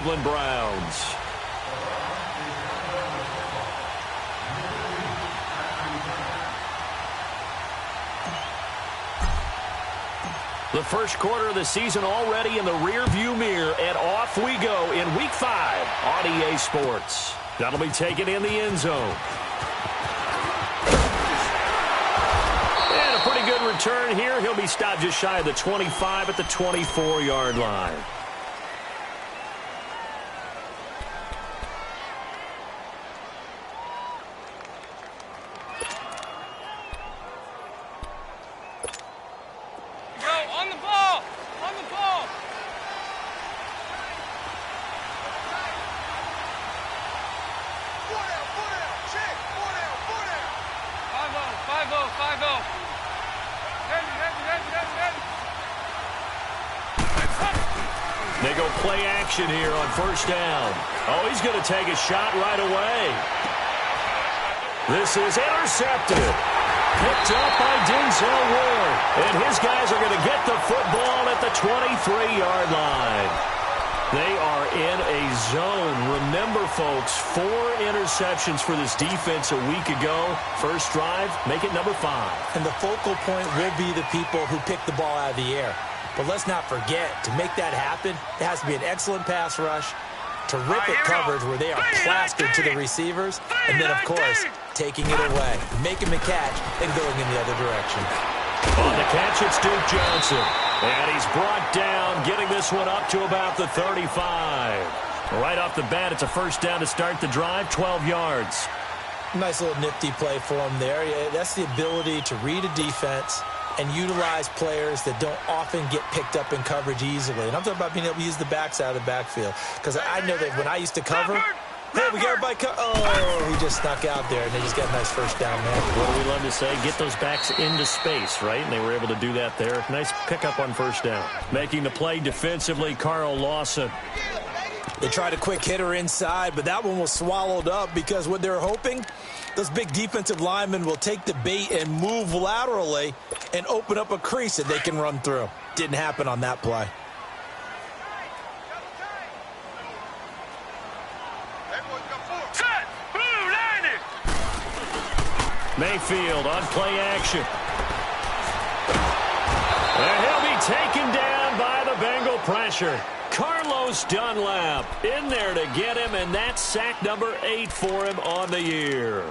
Cleveland Browns. The first quarter of the season already in the rearview mirror, and off we go in Week 5 on EA Sports. That'll be taken in the end zone. And a pretty good return here. He'll be stopped just shy of the 25 at the 24-yard line. They go play action here on first down. Oh, he's going to take a shot right away. This is intercepted. Picked up by Denzel Ward. And his guys are going to get the football at the 23-yard line. They are in a zone. Remember, folks, 4 interceptions for this defense a week ago. First drive, make it number 5. And the focal point will be the people who pick the ball out of the air. But let's not forget, to make that happen, it has to be an excellent pass rush, terrific coverage where they are plastered to the receivers, and then, of course, taking it away, making the catch, and going in the other direction. On the catch, it's Duke Johnson. And he's brought down, getting this one up to about the 35. Right off the bat, it's a first down to start the drive, 12 yards. Nice little nifty play for him there. Yeah, that's the ability to read a defense and utilize players that don't often get picked up in coverage easily. And I'm talking about being able to use the backs out of the backfield. Because I know that when I used to cover, hey, we got everybody oh, he just snuck out there, and they just got a nice first down there. What do we love to say? Get those backs into space, right? And they were able to do that there. Nice pickup on first down. Making the play defensively, Carl Lawson. They tried a quick hitter inside, but that one was swallowed up because what they're hoping, those big defensive linemen will take the bait and move laterally and open up a crease that they can run through. Didn't happen on that play. Mayfield on play action. And he'll be taken down by the Bengal pressure. Carlos Dunlap in there to get him, and that's sack number 8 for him on the year.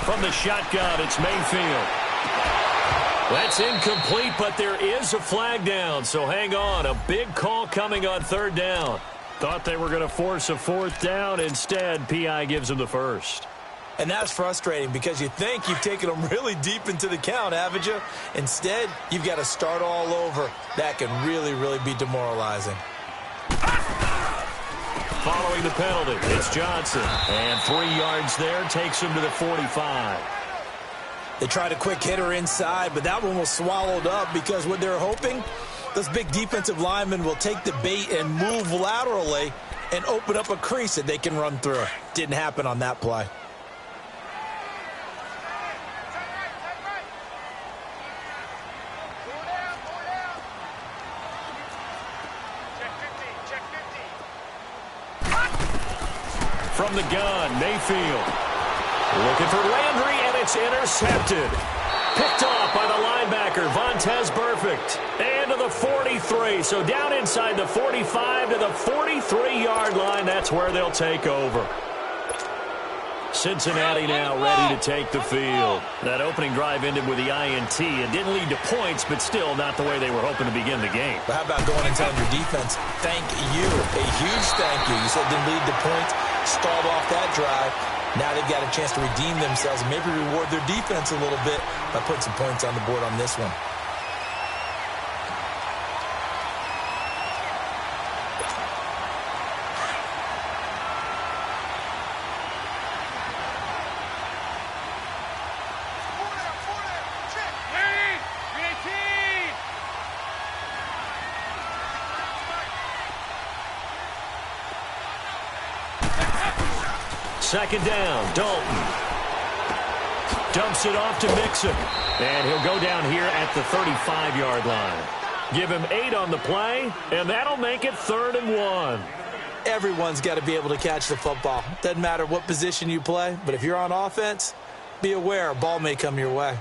From the shotgun, it's Mayfield. That's incomplete, but there is a flag down, so hang on. A big call coming on third down. Thought they were going to force a fourth down. Instead, P.I. gives them the first. And that's frustrating because you think you've taken them really deep into the count, haven't you? Instead, you've got to start all over. That can really, really be demoralizing. Following the penalty, it's Johnson. And 3 yards there takes him to the 45. They tried a quick hitter inside, but that one was swallowed up because what they're hoping, those big defensive linemen will take the bait and move laterally and open up a crease that they can run through. Didn't happen on that play. From the gun, Mayfield. Looking for Landry, and it's intercepted. Picked off by the linebacker, Vontaze Burfict. And to the 43, so down inside the 45 to the 43-yard line. That's where they'll take over. Cincinnati now ready to take the field. That opening drive ended with the INT. It didn't lead to points, but still not the way they were hoping to begin the game. But how about going and telling your defense, thank you, a huge thank you. You said it didn't lead to points, stalled off that drive. Now they've got a chance to redeem themselves and maybe reward their defense a little bit by putting some points on the board on this one. Second down, Dalton. Dumps it off to Mixon. And he'll go down here at the 35-yard line. Give him 8 on the play, and that'll make it 3rd and 1. Everyone's got to be able to catch the football. Doesn't matter what position you play, but if you're on offense, be aware a ball may come your way.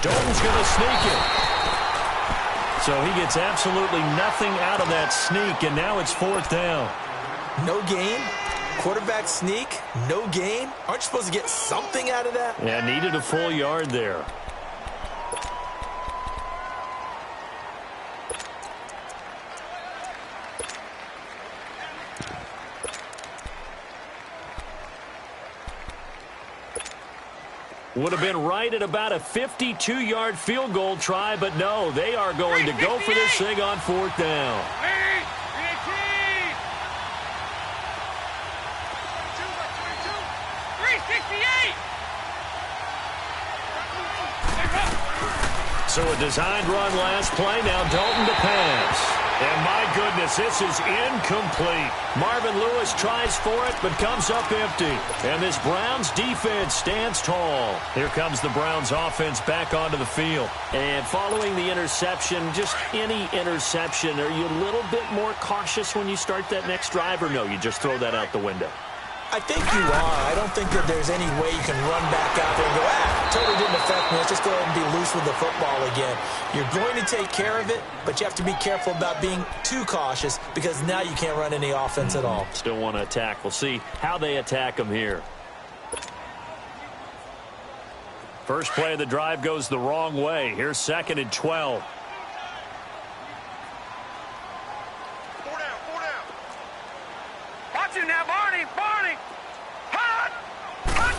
Dalton's going to sneak it. So he gets absolutely nothing out of that sneak, and now it's 4th down. No gain? Quarterback sneak? No gain? Aren't you supposed to get something out of that? Yeah, needed a full yard there. Would have been right at about a 52-yard field goal try, but no, they are going to go for this thing on 4th down. So a designed run last play, now Dalton to pass. And my goodness, this is incomplete. Marvin Lewis tries for it, but comes up empty. And this Browns defense stands tall. Here comes the Browns offense back onto the field. And following the interception, just any interception, are you a little bit more cautious when you start that next drive, or no, you just throw that out the window? I think you are. I don't think that there's any way you can run back out there and go, totally didn't affect me. Let's just go ahead and be loose with the football again. You're going to take care of it, but you have to be careful about being too cautious because now you can't run any offense at all. Still want to attack. We'll see how they attack them here. First play of the drive goes the wrong way. Here's 2nd and 12.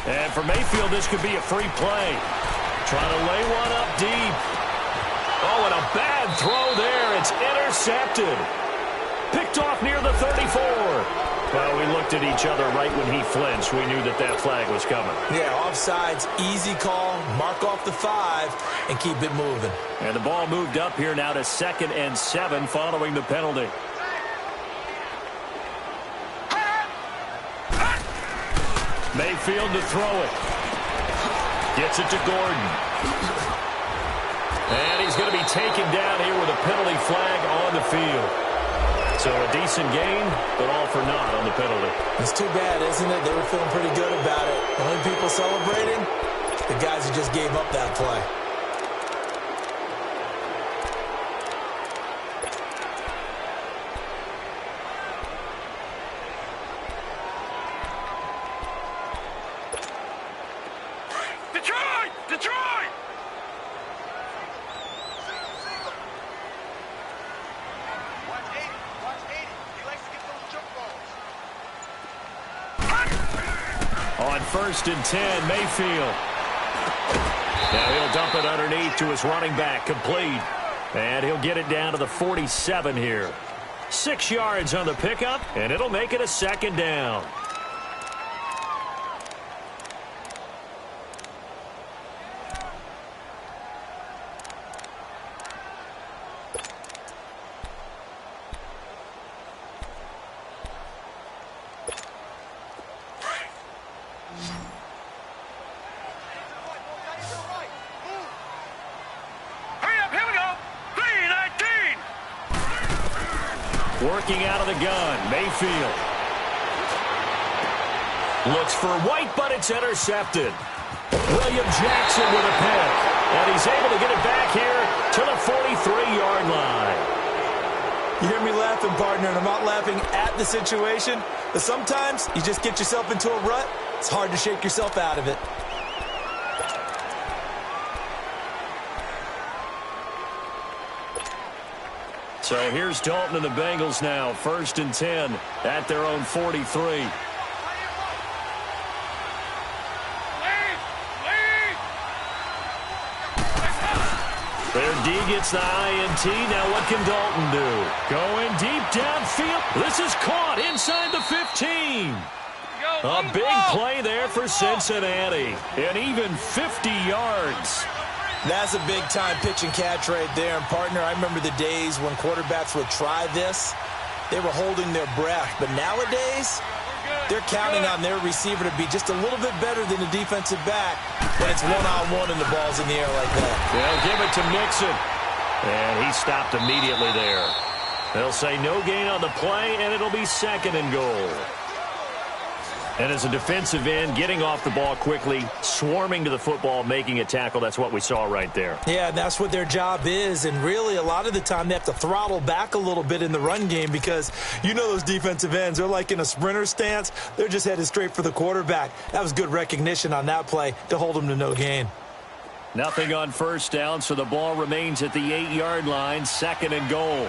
And for Mayfield, this could be a free play. Trying to lay one up deep. Oh, and a bad throw there. It's intercepted. Picked off near the 34. Well, we looked at each other right when he flinched. We knew that that flag was coming. Yeah, offsides, easy call. Mark off the 5 and keep it moving. And the ball moved up here now to 2nd and 7 following the penalty. Mayfield to throw it. Gets it to Gordon. And he's going to be taken down here with a penalty flag on the field. So a decent gain, but all for naught on the penalty. It's too bad, isn't it? They were feeling pretty good about it. The only people celebrating, the guys who just gave up that play. On 1st and 10, Mayfield. Now he'll dump it underneath to his running back, complete. And he'll get it down to the 47 here. 6 yards on the pickup, and it'll make it a 2nd down. Working out of the gun, Mayfield. Looks for White, but it's intercepted. William Jackson with a pick. And he's able to get it back here to the 43-yard line. You hear me laughing, partner, and I'm not laughing at the situation. But sometimes you just get yourself into a rut. It's hard to shake yourself out of it. So here's Dalton and the Bengals now. 1st and 10 at their own 43. Their D gets the INT. Now what can Dalton do? Going deep downfield. This is caught inside the 15. A big play there for Cincinnati. And even 50 yards. That's a big-time pitch and catch right there. And, partner, I remember the days when quarterbacks would try this. They were holding their breath. But nowadays, they're counting on their receiver to be just a little bit better than the defensive back when it's one-on-one and the ball's in the air like that. They'll give it to Mixon. And he stopped immediately there. They'll say no gain on the play, and it'll be 2nd and goal. And as a defensive end, getting off the ball quickly, swarming to the football, making a tackle, that's what we saw right there. Yeah, that's what their job is. And really, a lot of the time, they have to throttle back a little bit in the run game because you know those defensive ends, they're like in a sprinter stance. They're just headed straight for the quarterback. That was good recognition on that play to hold them to no gain. Nothing on first down, so the ball remains at the 8-yard line, 2nd and goal.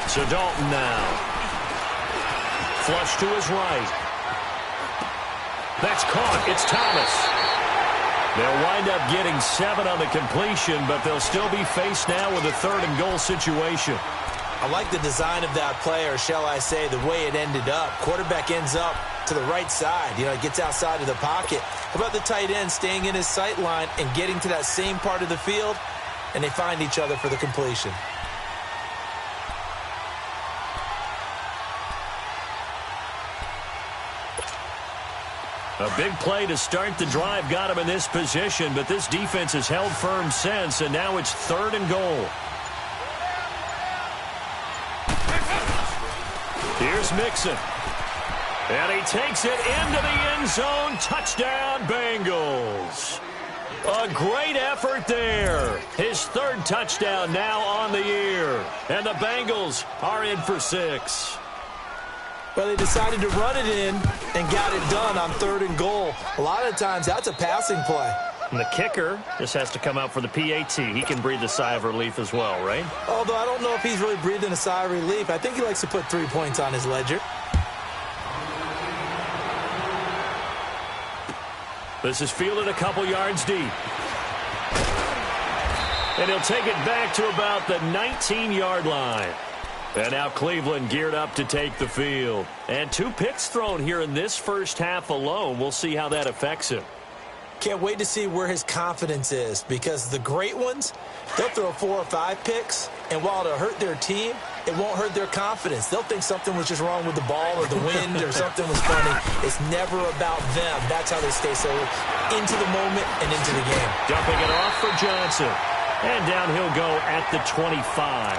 So Dalton now. Flush to his right. That's caught. It's Thomas. They'll wind up getting 7 on the completion, but they'll still be faced now with a 3rd and goal situation. I like the design of that play, or shall I say the way it ended up. Quarterback ends up to the right side. You know, it gets outside of the pocket. How about the tight end staying in his sight line and getting to that same part of the field, and they find each other for the completion. A big play to start the drive got him in this position, but this defense has held firm since, and now it's 3rd and goal. Here's Mixon. And he takes it into the end zone. Touchdown, Bengals. A great effort there. His 3rd touchdown now on the year. And the Bengals are in for 6. Well, they decided to run it in and got it done on 3rd and goal. A lot of times, that's a passing play. And the kicker just has to come out for the PAT. He can breathe a sigh of relief as well, right? Although I don't know if he's really breathing a sigh of relief. I think he likes to put 3 points on his ledger. This is fielded a couple yards deep. And he'll take it back to about the 19-yard line. And now Cleveland geared up to take the field. And 2 picks thrown here in this first half alone. We'll see how that affects him. Can't wait to see where his confidence is, because the great ones, they'll throw 4 or 5 picks, and while it'll hurt their team, it won't hurt their confidence. They'll think something was just wrong with the ball or the wind or something was funny. It's never about them. That's how they stay so into the moment and into the game. Dumping it off for Johnson. And down he'll go at the 25.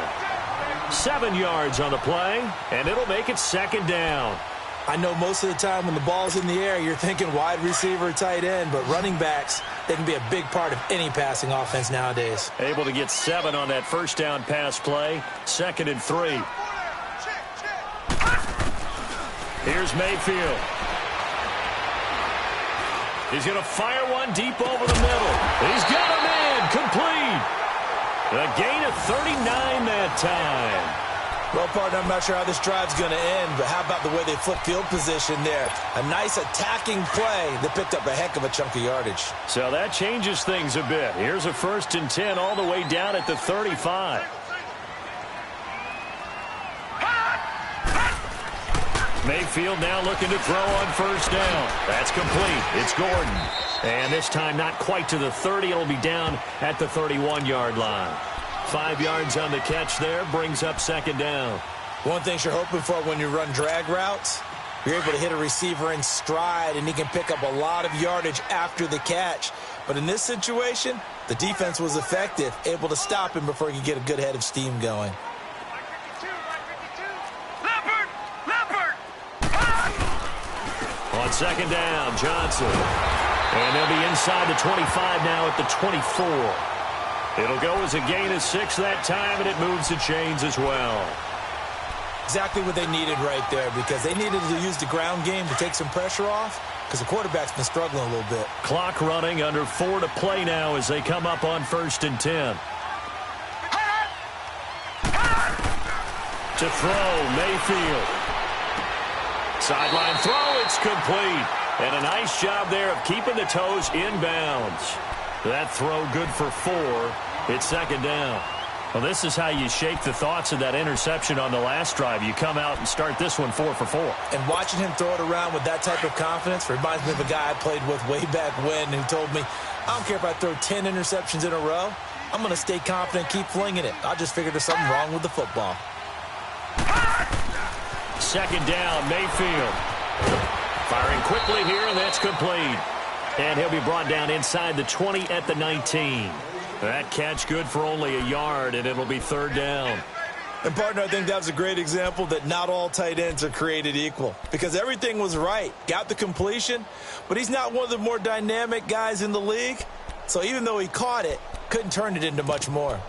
7 yards on the play, and it'll make it 2nd down. I know most of the time when the ball's in the air, you're thinking wide receiver, tight end, but running backs, they can be a big part of any passing offense nowadays. Able to get 7 on that first down pass play. 2nd and 3. Here's Mayfield. He's going to fire one deep over the middle. He's got him in. Complete. A gain of 39 that time. Well, partner, I'm not sure how this drive's going to end, but how about the way they flip field position there? A nice attacking play that picked up a heck of a chunk of yardage. So that changes things a bit. Here's a 1st and 10 all the way down at the 35. Mayfield now looking to throw on first down. That's complete. It's Gordon. And this time not quite to the 30. It'll be down at the 31-yard line. 5 yards on the catch there, brings up 2nd down. One thing you're hoping for when you run drag routes, you're able to hit a receiver in stride, and he can pick up a lot of yardage after the catch. But in this situation, the defense was effective, able to stop him before he could get a good head of steam going. On 2nd down, Johnson. And they'll be inside the 25 now at the 24. It'll go as a gain of 6 that time, and it moves the chains as well. Exactly what they needed right there, because they needed to use the ground game to take some pressure off, because the quarterback's been struggling a little bit. Clock running, under 4 to play now as they come up on 1st and 10. To throw, Mayfield. Sideline throw, it's complete. And a nice job there of keeping the toes inbounds. That throw good for 4. It's second down. Well, this is how you shake the thoughts of that interception on the last drive. You come out and start this one 4 for 4. And watching him throw it around with that type of confidence reminds me of a guy I played with way back when who told me, I don't care if I throw 10 interceptions in a row. I'm going to stay confident, keep flinging it. I just figured there's something wrong with the football. Second down, Mayfield. Firing quickly here, and that's complete. And he'll be brought down inside the 20 at the 19. That catch good for only a yard, and it'll be third down. And, partner, I think that was a great example that not all tight ends are created equal. Because everything was right. Got the completion, but he's not one of the more dynamic guys in the league. So even though he caught it, couldn't turn it into much more.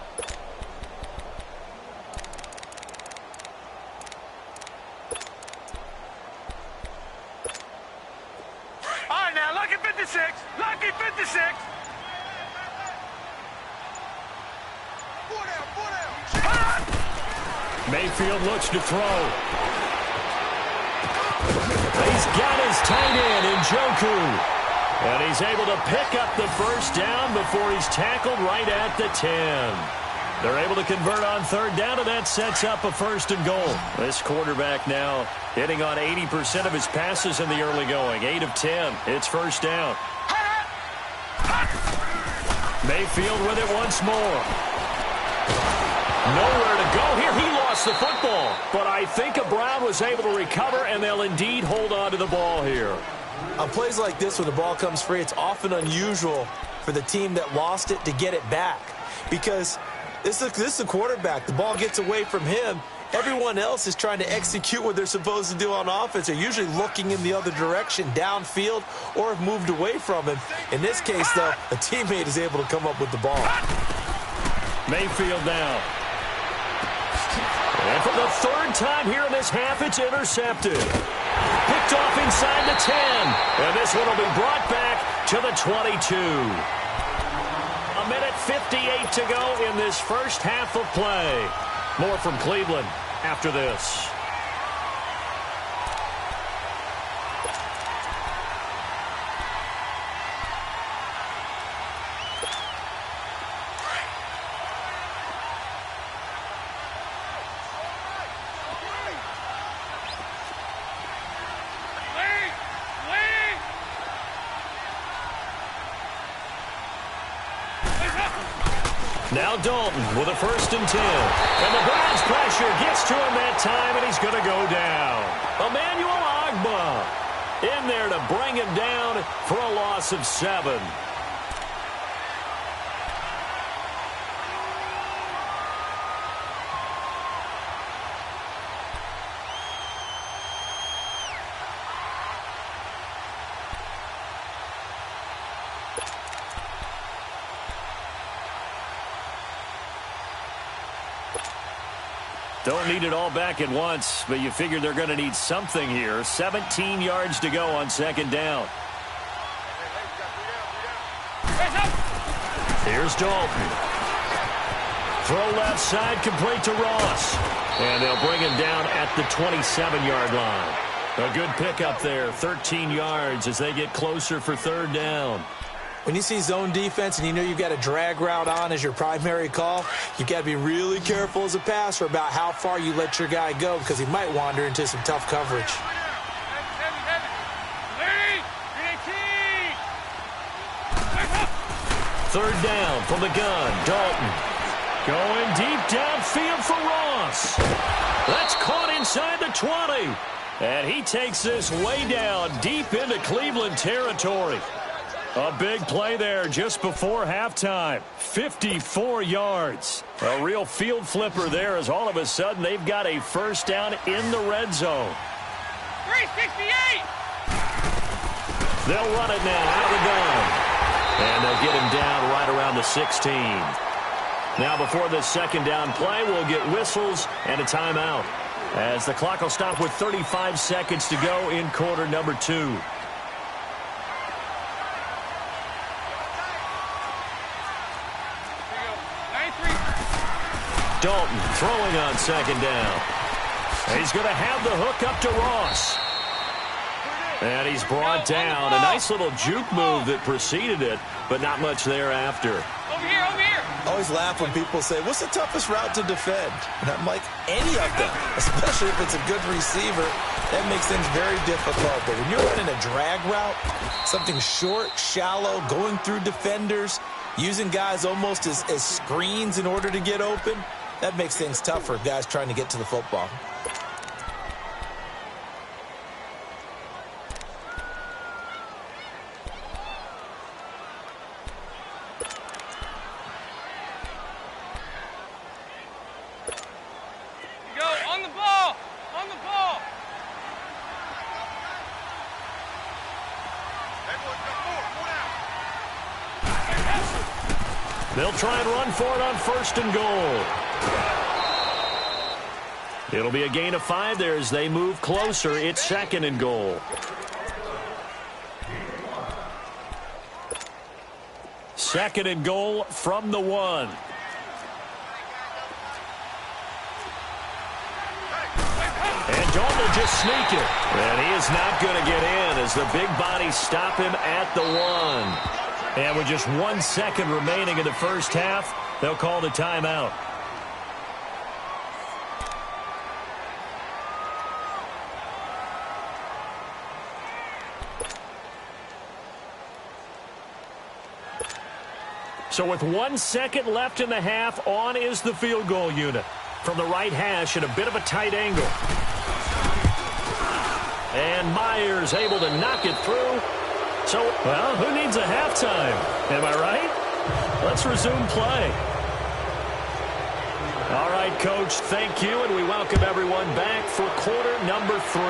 All right, now, lucky 56. Lucky 56. Mayfield looks to throw. He's got his tight end in Njoku. And he's able to pick up the first down before he's tackled right at the 10. They're able to convert on third down, and that sets up a first and goal. This quarterback now hitting on 80% of his passes in the early going. 8 of 10. It's first down. Mayfield with it once more. Nowhere to go here. He lost the football. But I think Brown was able to recover, and they'll indeed hold on to the ball here. On plays like this, when the ball comes free, it's often unusual for the team that lost it to get it back. Because this is a quarterback. The ball gets away from him. Everyone else is trying to execute what they're supposed to do on offense. They're usually looking in the other direction, downfield, or have moved away from him. In this case, though, a teammate is able to come up with the ball. Mayfield down. And for the third time here in this half, it's intercepted. Picked off inside the 10. And this one will be brought back to the 22. A minute 58 to go in this first half of play. More from Cleveland after this. Now Dalton with a 1st and 10. And the Browns pressure gets to him that time, and he's going to go down. Emmanuel Ogbah in there to bring him down for a loss of 7. Don't need it all back at once, but you figure they're going to need something here. 17 yards to go on second down. Here's Dalton. Throw left side, complete to Ross. And they'll bring him down at the 27-yard line. A good pickup there, 13 yards as they get closer for third down. When you see zone defense and you know you've got a drag route on as your primary call, you've got to be really careful as a passer about how far you let your guy go because he might wander into some tough coverage. Third down from the gun, Dalton. Going deep downfield for Ross. That's caught inside the 20. And he takes this way down deep into Cleveland territory. A big play there just before halftime. 54 yards. A real field flipper there as all of a sudden they've got a first down in the red zone. 368! They'll run it now out of the gun. And they'll get him down right around the 16. Now before this second down play, we'll get whistles and a timeout, as the clock will stop with 35 seconds to go in quarter number 2. Dalton throwing on second down. He's going to have the hook up to Ross. And he's brought down. A nice little juke move that preceded it, but not much thereafter. Over here, over here. I always laugh when people say, what's the toughest route to defend? And I'm like, any of them, especially if it's a good receiver. That makes things very difficult. But when you're running a drag route, something short, shallow, going through defenders, using guys almost as screens in order to get open, that makes things tough for guys trying to get to the football. They'll try and run for it on 1st and goal. It'll be a gain of 5 there as they move closer. It's 2nd and goal. 2nd and goal from the 1. And Dalton will just sneak it. And he is not going to get in as the big bodies stop him at the 1. And with just 1 second remaining in the first half, they'll call the timeout. So with 1 second left in the half, on is the field goal unit. From the right hash at a bit of a tight angle. And Myers able to knock it through. So, well, who needs a halftime? Am I right? Let's resume play. All right, Coach, thank you, and we welcome everyone back for quarter number 3.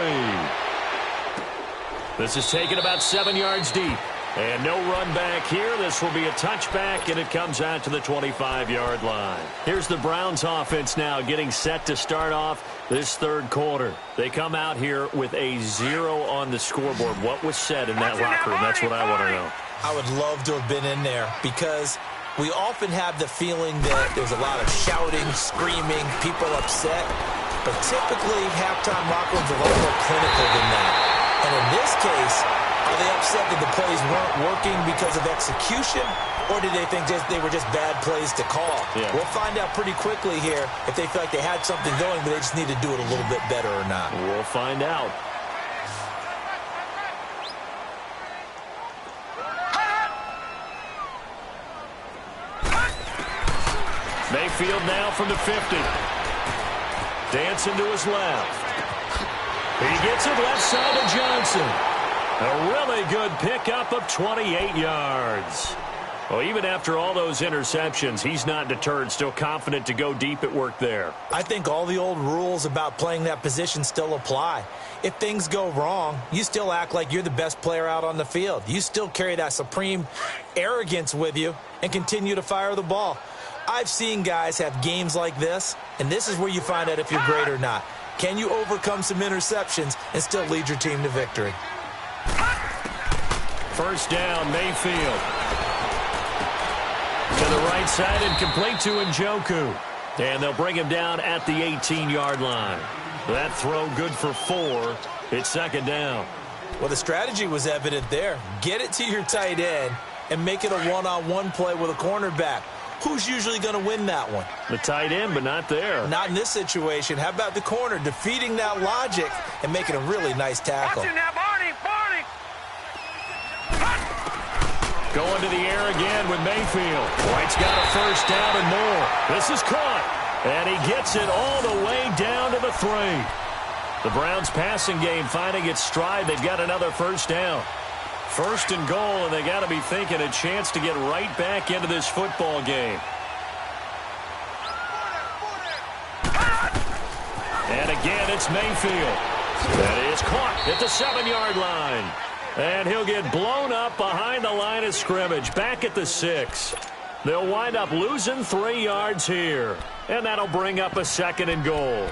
This is taken about 7 yards deep. And no run back here. This will be a touchback, and it comes out to the 25-yard line. Here's the Browns offense now getting set to start off this 3rd quarter. They come out here with a 0 on the scoreboard. What was said in that locker room? That's what I want to know. I would love to have been in there because we often have the feeling that there's a lot of shouting, screaming, people upset. But typically, halftime locker rooms are a lot more clinical than that. And in this case, are they upset that the plays weren't working because of execution, or did they think they were just bad plays to call? Yeah. We'll find out pretty quickly here if they feel like they had something going, but they just need to do it a little bit better or not. We'll find out. Mayfield now from the 50. Dancing to his left. He gets it left side of Johnson. A really good pickup of 28 yards. Well, even after all those interceptions, he's not deterred, still confident to go deep at work there. I think all the old rules about playing that position still apply. If things go wrong, you still act like you're the best player out on the field. You still carry that supreme arrogance with you and continue to fire the ball. I've seen guys have games like this, and this is where you find out if you're great or not. Can you overcome some interceptions and still lead your team to victory? First down, Mayfield. To the right side and complete to Njoku. And they'll bring him down at the 18-yard line. That throw good for 4. It's 2nd down. Well, the strategy was evident there. Get it to your tight end and make it a one-on-one play with a cornerback. Who's usually going to win that one? The tight end, but not there. Not in this situation. How about the corner defeating that logic and making a really nice tackle? Watch it now, Barney. Going to the air again with Mayfield. White's got a first down and more. This is caught. And he gets it all the way down to the 3. The Browns passing game finding its stride. They've got another first down. 1st and goal, and they got to be thinking a chance to get right back into this football game. And again, it's Mayfield. That is caught at the 7-yard line. And he'll get blown up behind the line of scrimmage, back at the 6. They'll wind up losing 3 yards here. And that'll bring up a 2nd and goal.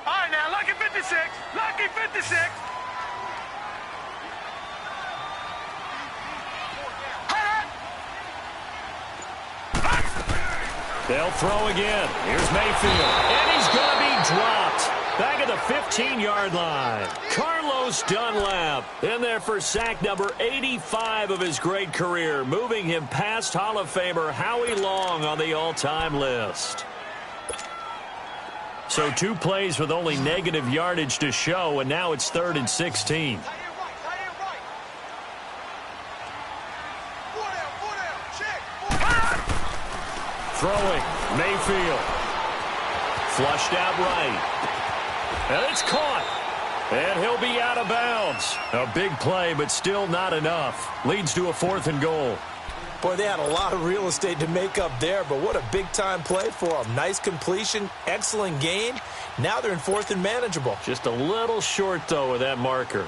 All right, now, lucky 56. Lucky 56. They'll throw again. Here's Mayfield. And he's going to be dropped. Back at the 15-yard line. Carlos Dunlap in there for sack number 85 of his great career, moving him past Hall of Famer Howie Long on the all-time list. So 2 plays with only negative yardage to show, and now it's 3rd and 16. Throwing, Mayfield. Flushed out right. And it's caught. And he'll be out of bounds. A big play, but still not enough. Leads to a 4th and goal. Boy, they had a lot of real estate to make up there, but what a big-time play for them. Nice completion, excellent gain. Now they're in 4th and manageable. Just a little short, though, with that marker.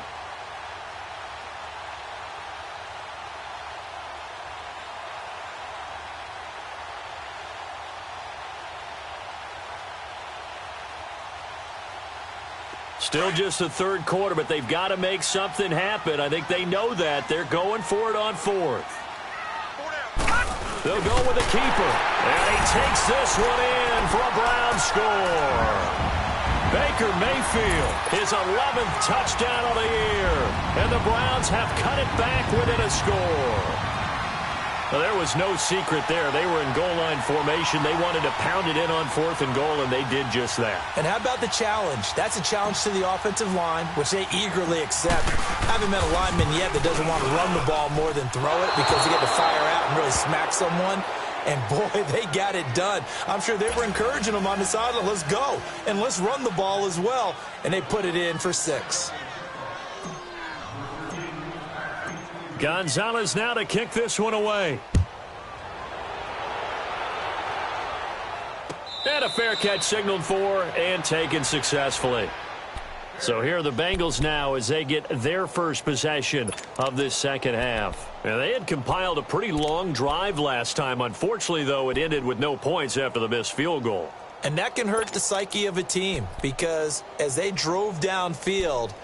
Still just the 3rd quarter, but they've got to make something happen. I think they know that. They're going for it on 4th. They'll go with the keeper. And he takes this one in for a Brown score. Baker Mayfield, his 11th touchdown of the year. And the Browns have cut it back within a score. Well, there was no secret there. They were in goal line formation. They wanted to pound it in on 4th and goal, and they did just that. And how about the challenge? That's a challenge to the offensive line, which they eagerly accept. I haven't met a lineman yet that doesn't want to run the ball more than throw it because they get to fire out and really smack someone. And, boy, they got it done. I'm sure they were encouraging them on the sideline. Let's go, and let's run the ball as well. And they put it in for 6. Gonzalez now to kick this one away. And a fair catch signaled for and taken successfully. So here are the Bengals now as they get their first possession of this second half. Now, they had compiled a pretty long drive last time. Unfortunately, though, it ended with no points after the missed field goal. And that can hurt the psyche of a team because as they drove downfield,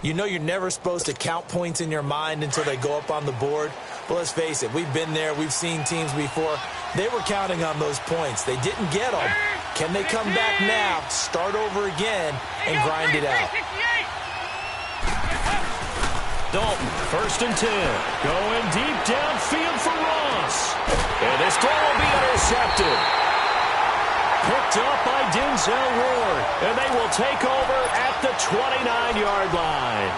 you know you're never supposed to count points in your mind until they go up on the board. But let's face it, we've been there. We've seen teams before. They were counting on those points. They didn't get them. Can they come back now, start over again, and grind it out? Dalton, 1st and 10. Going deep downfield for Ross. And this throw will be intercepted. Picked up by Denzel Ward. And they will take over at the 29-yard line.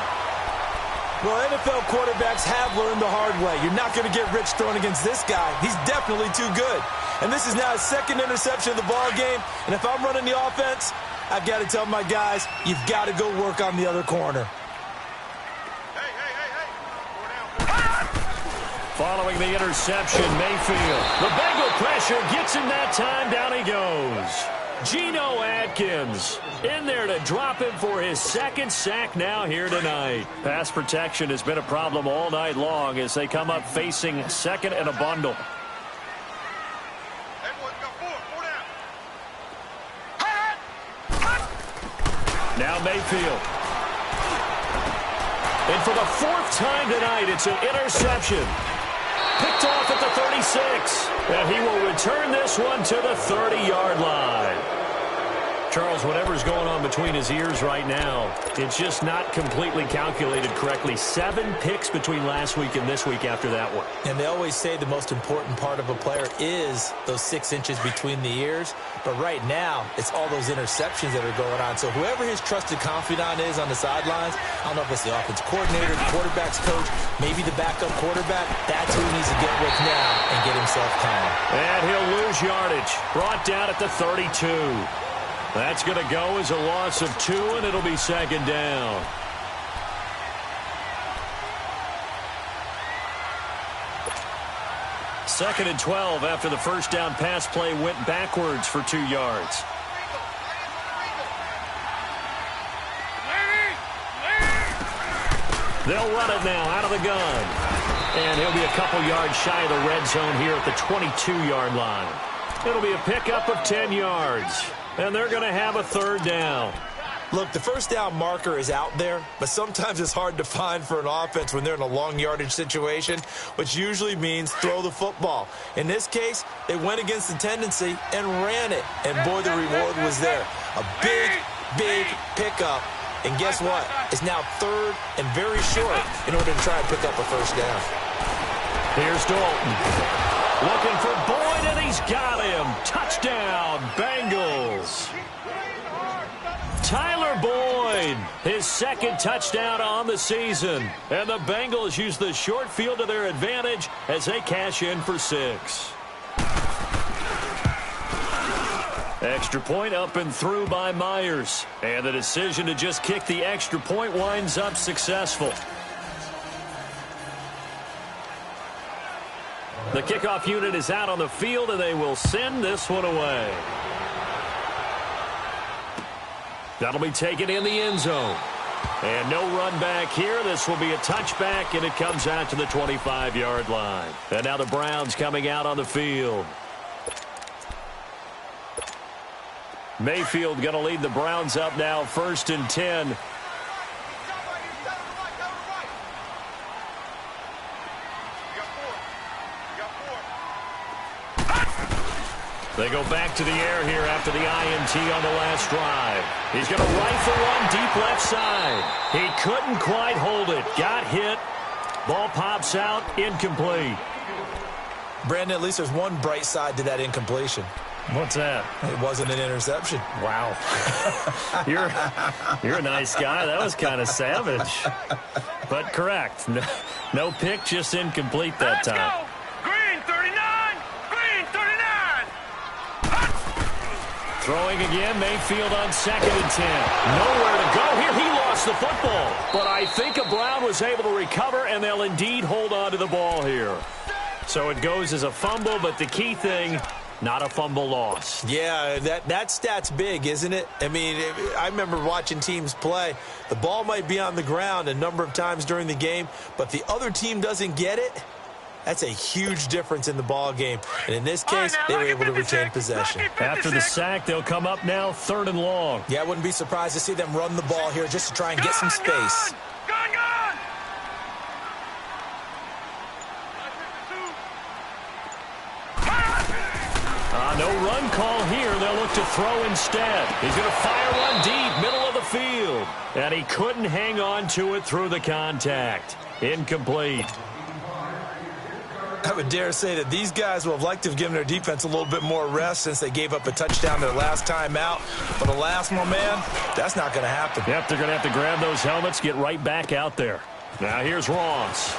Well, NFL quarterbacks have learned the hard way. You're not going to get rich throwing against this guy. He's definitely too good. And this is now his 2nd interception of the ball game. And if I'm running the offense, I've got to tell my guys, you've got to go work on the other corner. Following the interception, Mayfield. The Bengal pressure gets him that time. Down he goes. Geno Atkins in there to drop him for his 2nd sack now here tonight. Pass protection has been a problem all night long as they come up facing 2nd and a bundle. Now Mayfield. And for the 4th time tonight, it's an interception. Picked off at the 36. And he will return this one to the 30-yard line. Charles, whatever's going on between his ears right now, it's just not completely calculated correctly. 7 picks between last week and this week after that one. And they always say the most important part of a player is those 6 inches between the ears. But right now, it's all those interceptions that are going on. So whoever his trusted confidant is on the sidelines, I don't know if it's the offense coordinator, the quarterback's coach, maybe the backup quarterback, that's who he needs to get with now and get himself calm. And he'll lose yardage. Brought down at the 32. That's going to go as a loss of 2, and it'll be 2nd down. Second and 12 after the first down pass play went backwards for 2 yards. They'll run it now out of the gun. And he'll be a couple yards shy of the red zone here at the 22-yard line. It'll be a pickup of 10 yards. And they're going to have a 3rd down. Look, the first down marker is out there, but sometimes it's hard to find for an offense when they're in a long yardage situation, which usually means throw the football. In this case, they went against the tendency and ran it, and boy, the reward was there. A big, big pickup, and guess what? It's now third and very short in order to try and pick up a first down. Here's Dalton. Looking for Boyd, and he's got him. Touchdown, Bengals. Tyler Boyd, his second touchdown on the season. And the Bengals use the short field to their advantage as they cash in for 6. Extra point up and through by Myers. And the decision to just kick the extra point winds up successful. The kickoff unit is out on the field, and they will send this one away. That'll be taken in the end zone. And no run back here. This will be a touchback, and it comes out to the 25-yard line. And now the Browns coming out on the field. Mayfield going to lead the Browns up now, 1st and 10. They go back to the air here after the INT on the last drive. He's going to rifle one deep left side. He couldn't quite hold it. Got hit. Ball pops out. Incomplete. Brandon, at least there's one bright side to that incompletion. What's that? It wasn't an interception. Wow. You're a nice guy. That was kind of savage. But correct. No pick, just incomplete that time. Let's go. Green 39. Green 39. Throwing again, Mayfield on 2nd and 10. Nowhere to go here. He lost the football. But I think a Brown was able to recover, and they'll indeed hold on to the ball here. So it goes as a fumble, but the key thing, not a fumble loss. Yeah, that stat's big, isn't it? I mean, I remember watching teams play. The ball might be on the ground a number of times during the game, but the other team doesn't get it. That's a huge difference in the ball game. And in this case, they were able to retain possession. After the sack, they'll come up now 3rd and long. Yeah, I wouldn't be surprised to see them run the ball here just to try and get some space. Gun. No run call here. They'll look to throw instead. He's going to fire one deep, middle of the field. And he couldn't hang on to it through the contact. Incomplete. I would dare say that these guys will have liked to have given their defense a little bit more rest since they gave up a touchdown their last time out. But alas, my man, that's not going to happen. Yep, they're going to have to grab those helmets, get right back out there. Now here's Ross.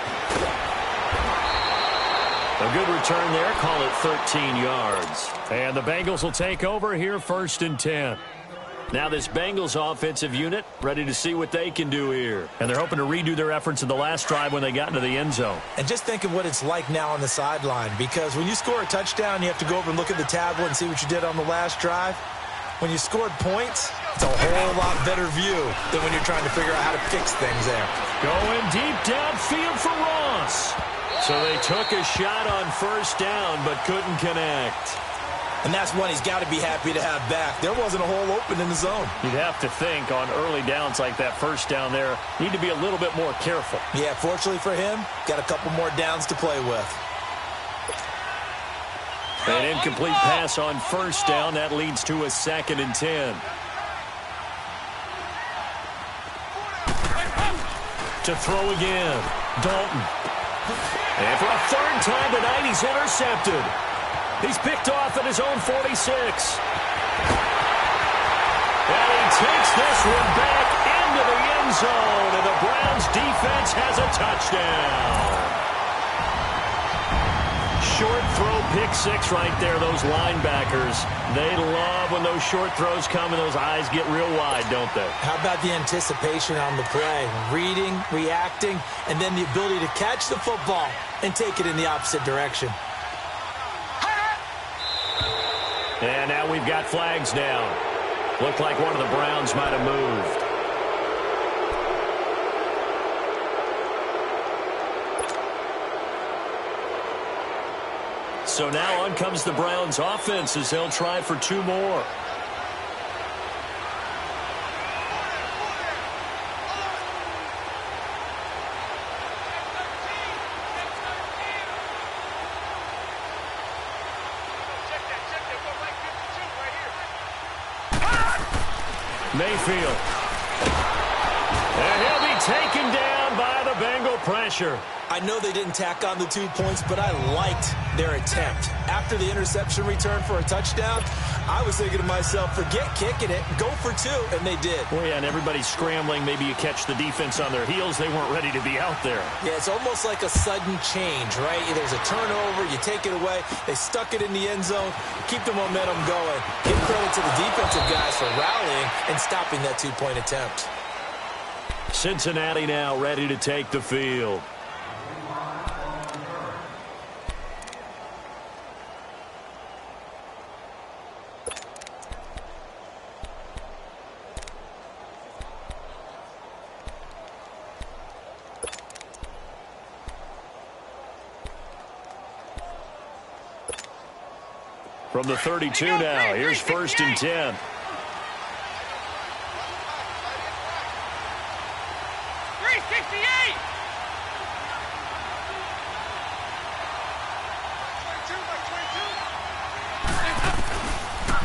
A good return there. Call it 13 yards. And the Bengals will take over here, 1st and 10. Now this Bengals offensive unit ready to see what they can do here. And they're hoping to redo their efforts in the last drive when they got into the end zone. And just think of what it's like now on the sideline, because when you score a touchdown, you have to go over and look at the tablet and see what you did on the last drive. When you scored points, it's a whole lot better view than when you're trying to figure out how to fix things there. Going deep downfield for Ross. So they took a shot on 1st down, but couldn't connect. And that's one he's got to be happy to have back. There wasn't a hole open in the zone. You'd have to think on early downs like that 1st down there, need to be a little bit more careful. Yeah, fortunately for him, got a couple more downs to play with. An incomplete pass on 1st down. That leads to a 2nd and 10. To throw again. Dalton. And for a 3rd time tonight, he's intercepted. He's picked off at his own 46. And he takes this one back into the end zone, and the Browns defense has a touchdown. Short throw, pick 6 right there, those linebackers. They love when those short throws come and those eyes get real wide, don't they? How about the anticipation on the play? Reading, reacting, and then the ability to catch the football and take it in the opposite direction. And now we've got flags down. Looked like one of the Browns might have moved. So now on comes the Browns offense as they'll try for 2 more. Mayfield. And he'll be taken down by the Bengal pressure. I know they didn't tack on the 2 points, but I liked their attempt. After the interception return for a touchdown, I was thinking to myself, forget kicking it, go for 2, and they did. Well, yeah, and everybody's scrambling. Maybe you catch the defense on their heels. They weren't ready to be out there. Yeah, it's almost like a sudden change, right? There's a turnover, you take it away, they stuck it in the end zone, keep the momentum going. Give credit to the defensive guys for rallying and stopping that 2-point attempt. Cincinnati now ready to take the field. From the 32 now, here's 1st and 10.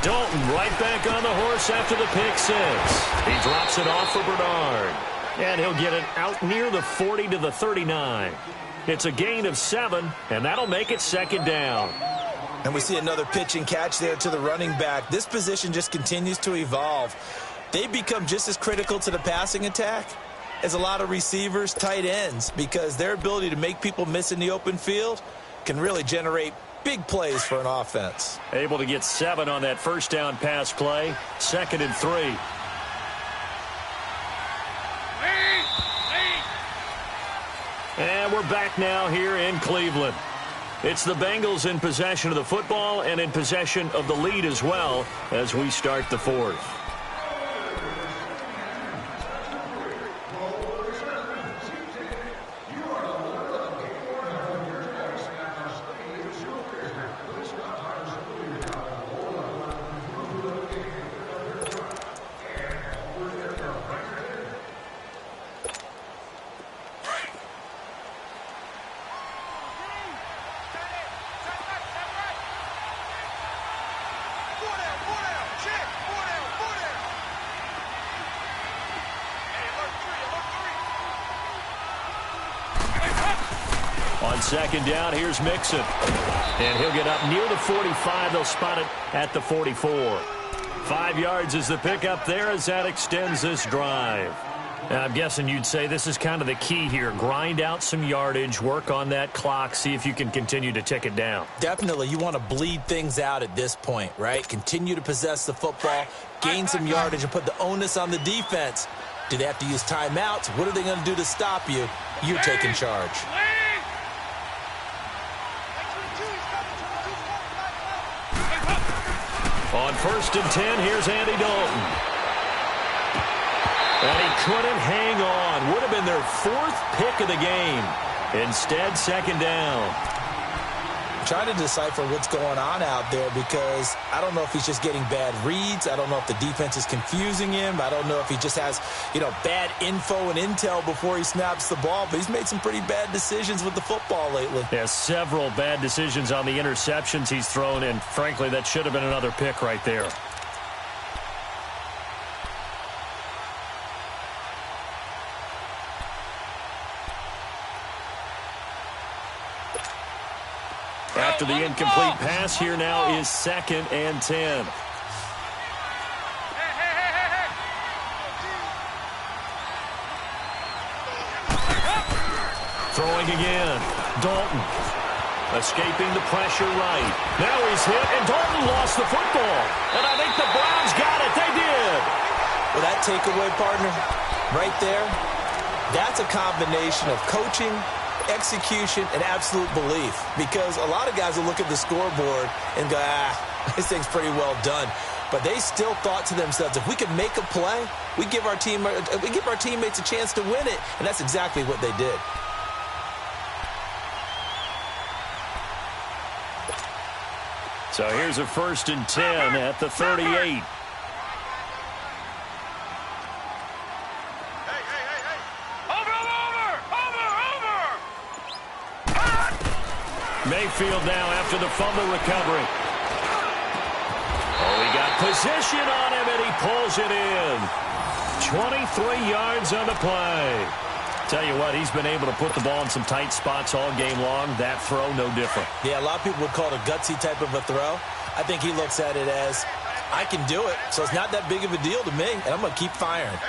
Dalton right back on the horse after the pick 6. He drops it off for Bernard. And he'll get it out near the 40 to the 39. It's a gain of 7, and that'll make it 2nd down. And we see another pitch and catch there to the running back. This position just continues to evolve. They become just as critical to the passing attack as a lot of receivers, tight ends, because their ability to make people miss in the open field can really generate big plays for an offense. Able to get 7 on that 1st down pass play. 2nd and 3. And we're back now here in Cleveland. It's the Bengals in possession of the football and in possession of the lead as well as we start the 4th. On 2nd down, here's Mixon. And he'll get up near the 45. They'll spot it at the 44. 5 yards is the pickup there as that extends this drive. And I'm guessing you'd say this is kind of the key here. Grind out some yardage, work on that clock, see if you can continue to tick it down. Definitely. You want to bleed things out at this point, right? Continue to possess the football, gain some yardage, and put the onus on the defense. Do they have to use timeouts? What are they going to do to stop you? You're taking charge. On 1st and 10, here's Andy Dalton. And he couldn't hang on. Would have been their 4th pick of the game. Instead, 2nd down. I'm trying to decipher what's going on out there because I don't know if he's just getting bad reads. I don't know if the defense is confusing him. I don't know if he just has, bad info and intel before he snaps the ball. But he's made some pretty bad decisions with the football lately. Yeah, several bad decisions on the interceptions he's thrown, and frankly, that should have been another pick right there. After the incomplete pass, here now is 2nd and 10. Throwing again. Dalton. Escaping the pressure right. Now he's hit, and Dalton lost the football. And I think the Browns got it. They did. Well, that takeaway, partner, right there, that's a combination of coaching, execution, and absolute belief, because a lot of guys will look at the scoreboard and go, this thing's pretty well done. But they still thought to themselves, if we can make a play, we give our teammates a chance to win it, and that's exactly what they did. So here's a 1st and 10 at the 38. Mayfield now after the fumble recovery. Oh, he got position on him, and he pulls it in. 23 yards on the play. Tell you what, he's been able to put the ball in some tight spots all game long. That throw, no different. Yeah, a lot of people would call it a gutsy type of a throw. I think he looks at it as, I can do it, so it's not that big of a deal to me, and I'm going to keep firing.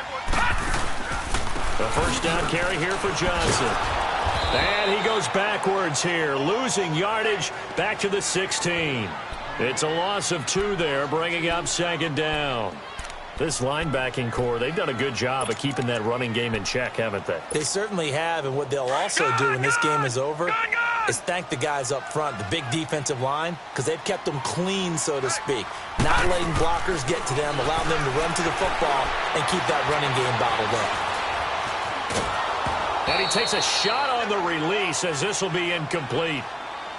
The first down carry here for Johnson. And he goes backwards here, losing yardage back to the 16. It's a loss of 2 there, bringing up second down. This linebacking core, they've done a good job of keeping that running game in check, haven't they? They certainly have, and what they'll also do when this game is over is thank the guys up front, the big defensive line, because they've kept them clean, so to speak. Not letting blockers get to them, allowing them to run to the football and keep that running game bottled up. And he takes a shot on the release as this will be incomplete.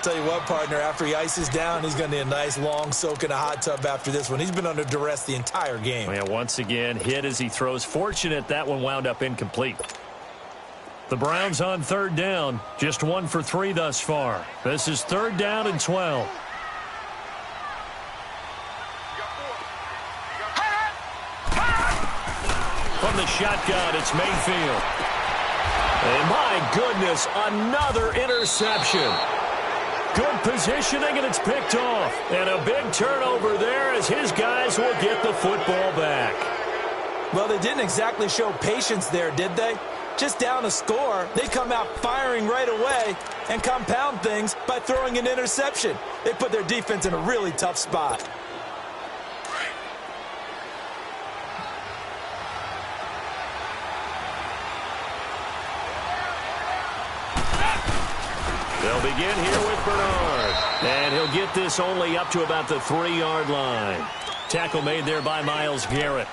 Tell you what, partner, after he ices down, he's going to need a nice long soak in a hot tub after this one. He's been under duress the entire game. Yeah, once again, hit as he throws. Fortunate that one wound up incomplete. The Browns on third down, just 1 for 3 thus far. This is 3rd down and 12. From the shotgun, it's Mayfield. And my goodness, another interception. Good positioning, and it's picked off. And a big turnover there as his guys will get the football back. Well, they didn't exactly show patience there, did they? Just down a score, they come out firing right away and compound things by throwing an interception. They put their defense in a really tough spot. They'll begin here with Bernard. And he'll get this only up to about the 3-yard line. Tackle made there by Myles Garrett.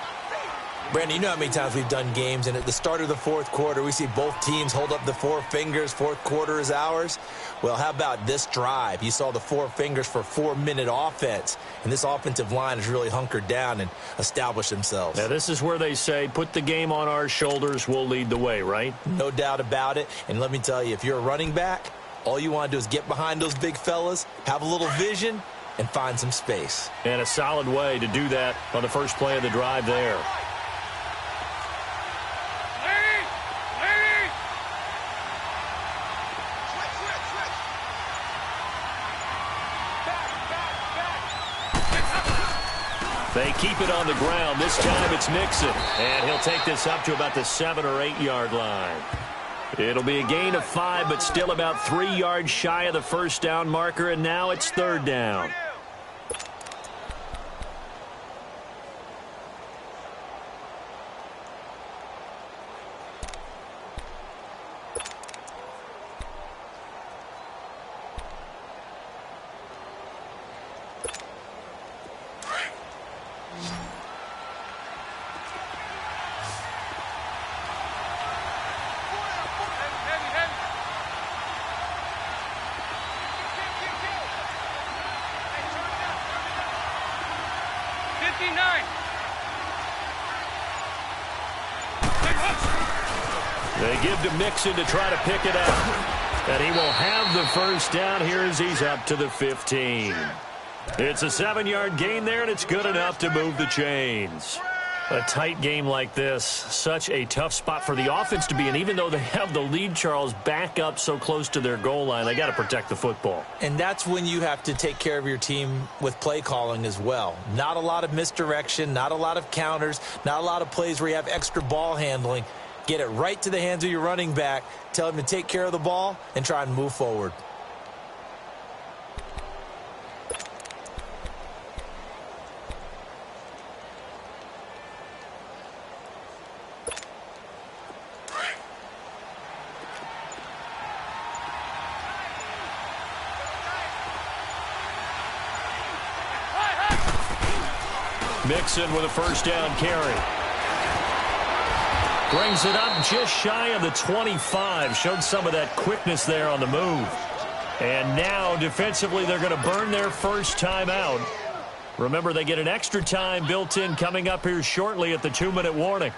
Brandon, you know how many times we've done games, and at the start of the fourth quarter, we see both teams hold up the 4 fingers, fourth quarter is ours. Well, how about this drive? You saw the 4 fingers for 4-minute offense, and this offensive line has really hunkered down and established themselves. Now, this is where they say, put the game on our shoulders, we'll lead the way, right? No doubt about it, and let me tell you, if you're a running back, all you want to do is get behind those big fellas, have a little vision, and find some space. And a solid way to do that on the first play of the drive there. They keep it on the ground. This time it's Mixon. And he'll take this up to about the 7 or 8 yard line. It'll be a gain of 5, but still about 3 yards shy of the first down marker, and now it's 3rd down. They give to Mixon to try to pick it up. And he will have the first down here as he's up to the 15. It's a 7-yard gain there, and it's good enough to move the chains. A tight game like this, such a tough spot for the offense to be in. Even though they have the lead, Charles, back up so close to their goal line, they got to protect the football. And that's when you have to take care of your team with play calling as well. Not a lot of misdirection, not a lot of counters, not a lot of plays where you have extra ball handling. Get it right to the hands of your running back, tell him to take care of the ball, and try and move forward. Mixon with a first down carry. Brings it up just shy of the 25. Showed some of that quickness there on the move. And now, defensively, they're going to burn their first time out. Remember, they get an extra time built in coming up here shortly at the 2-minute warning.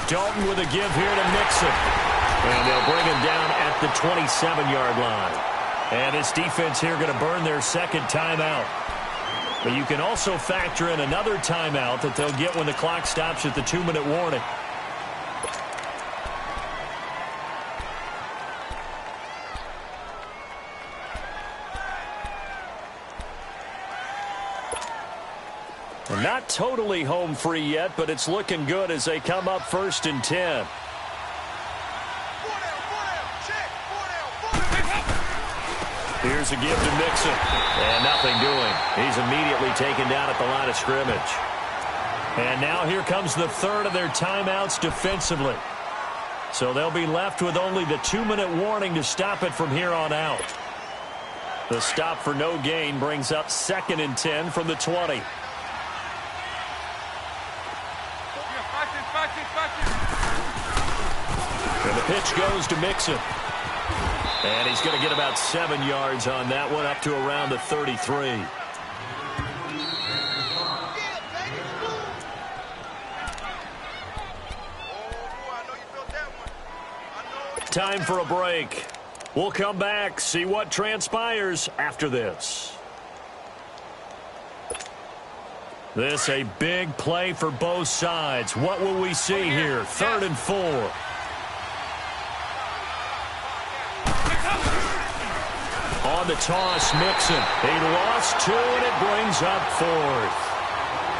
Dalton with a give here to Mixon. And they'll bring him down at the 27-yard line. And this defense here going to burn their second timeout. But you can also factor in another timeout that they'll get when the clock stops at the 2-minute warning. And not totally home free yet, but it's looking good as they come up 1st and 10. Here's a give to Mixon. And nothing doing. He's immediately taken down at the line of scrimmage. And now here comes the third of their timeouts defensively. So they'll be left with only the 2-minute warning to stop it from here on out. The stop for no gain brings up 2nd and 10 from the 20. And the pitch goes to Mixon. And he's going to get about 7 yards on that one, up to around the 33. Time for a break. We'll come back, see what transpires after this. This a big play for both sides. What will we see here? 3rd and 4. On the toss, Mixon. He lost 2, and it brings up 4th.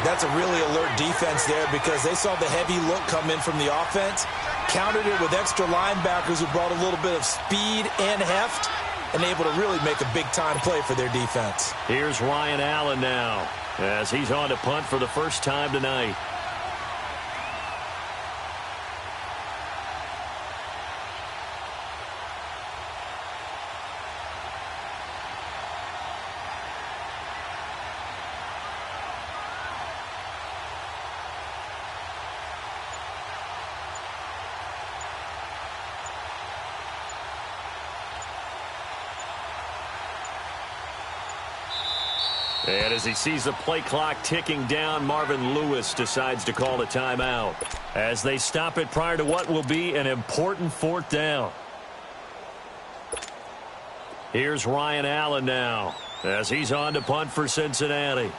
That's a really alert defense there because they saw the heavy look come in from the offense, countered it with extra linebackers who brought a little bit of speed and heft, and able to really make a big-time play for their defense. Here's Ryan Allen now as he's on to punt for the first time tonight. And as he sees the play clock ticking down, Marvin Lewis decides to call a timeout as they stop it prior to what will be an important 4th down. Here's Ryan Allen now as he's on to punt for Cincinnati.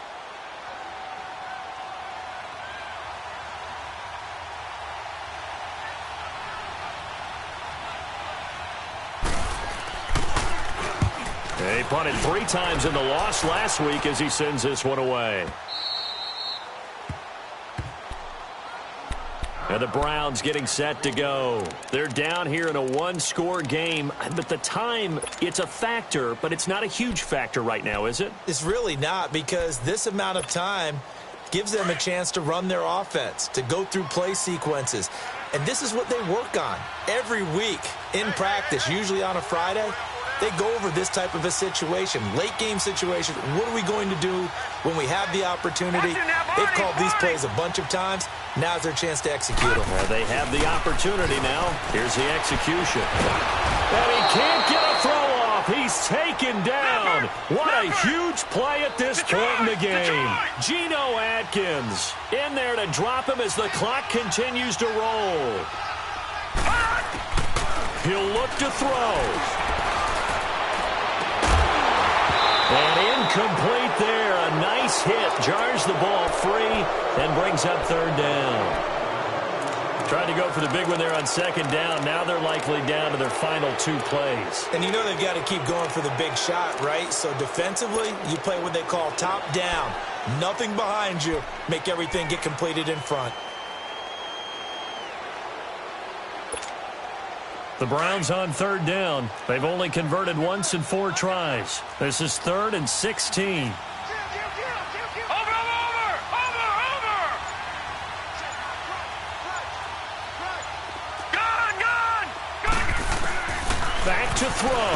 He punted 3 times in the loss last week as he sends this one away. And the Browns getting set to go. They're down here in a 1-score game, but the time, it's a factor, but it's not a huge factor right now, is it? It's really not, because this amount of time gives them a chance to run their offense, to go through play sequences. And this is what they work on every week in practice, usually on a Friday. They go over this type of a situation, late-game situation. What are we going to do when we have the opportunity? They've called these plays a bunch of times. Now's their chance to execute them. Well, they have the opportunity now. Here's the execution. And he can't get a throw off. He's taken down. What a huge play at this point in the game. Geno Atkins in there to drop him as the clock continues to roll. He'll look to throw. And incomplete there. A nice hit. Jars the ball free and brings up 3rd down. Tried to go for the big one there on 2nd down. Now they're likely down to their final 2 plays. And you know they've got to keep going for the big shot, right? So defensively, you play what they call top down. Nothing behind you. Make everything get completed in front. The Browns on 3rd down. They've only converted once in 4 tries. This is 3rd and 16. Over! Gone! Back to throw.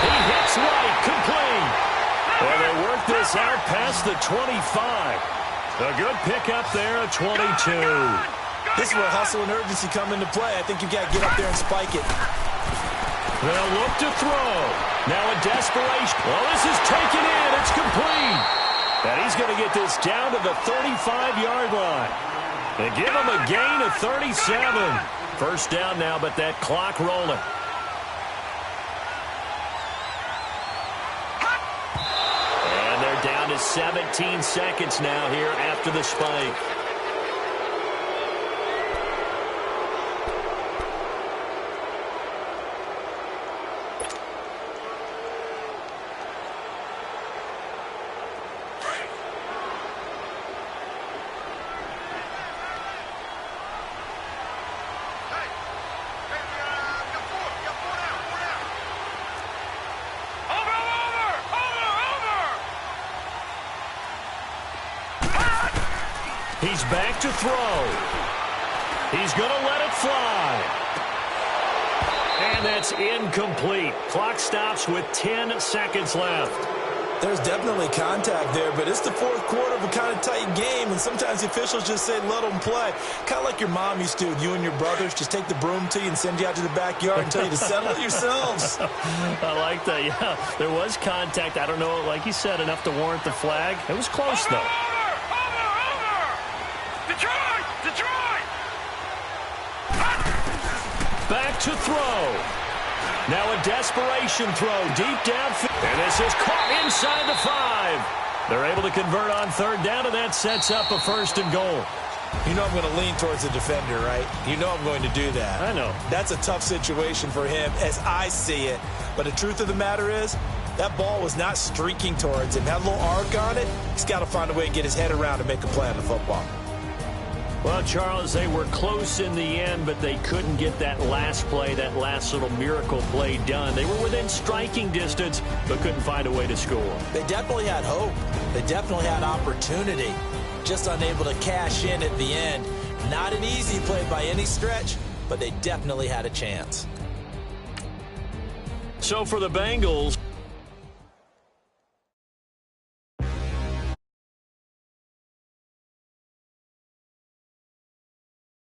He hits right, complete. And they work this out past the 25. A good pickup there at 22. This is where hustle and urgency come into play. I think you've got to get up there and spike it. They'll look to throw. Now a desperation. Well, this is taken in. It's complete. And he's going to get this down to the 35-yard line. They give him a gain of 37. First down now, but that clock rolling. And they're down to 17 seconds now here after the spike. He's back to throw. He's going to let it fly. And that's incomplete. Clock stops with 10 seconds left. There's definitely contact there, but it's the fourth quarter of a kind of tight game, and sometimes the officials just say, let them play. Kind of like your mom used to with you and your brothers. Just take the broom to you and send you out to the backyard and tell you to settle it yourselves. I like that, yeah. There was contact. I don't know, like you said, enough to warrant the flag. It was close, though. Detroit! Back to throw. Now a desperation throw deep downfield. And this is caught inside the 5. They're able to convert on third down, and that sets up a first and goal. You know I'm going to lean towards the defender, right? You know I'm going to do that. I know. That's a tough situation for him as I see it. But the truth of the matter is, that ball was not streaking towards him. Had a little arc on it. He's got to find a way to get his head around and make a play on the football. Well, Charles, they were close in the end, but they couldn't get that last play, that last little miracle play done. They were within striking distance, but couldn't find a way to score. They definitely had hope. They definitely had opportunity. Just unable to cash in at the end. Not an easy play by any stretch, but they definitely had a chance. So for the Bengals,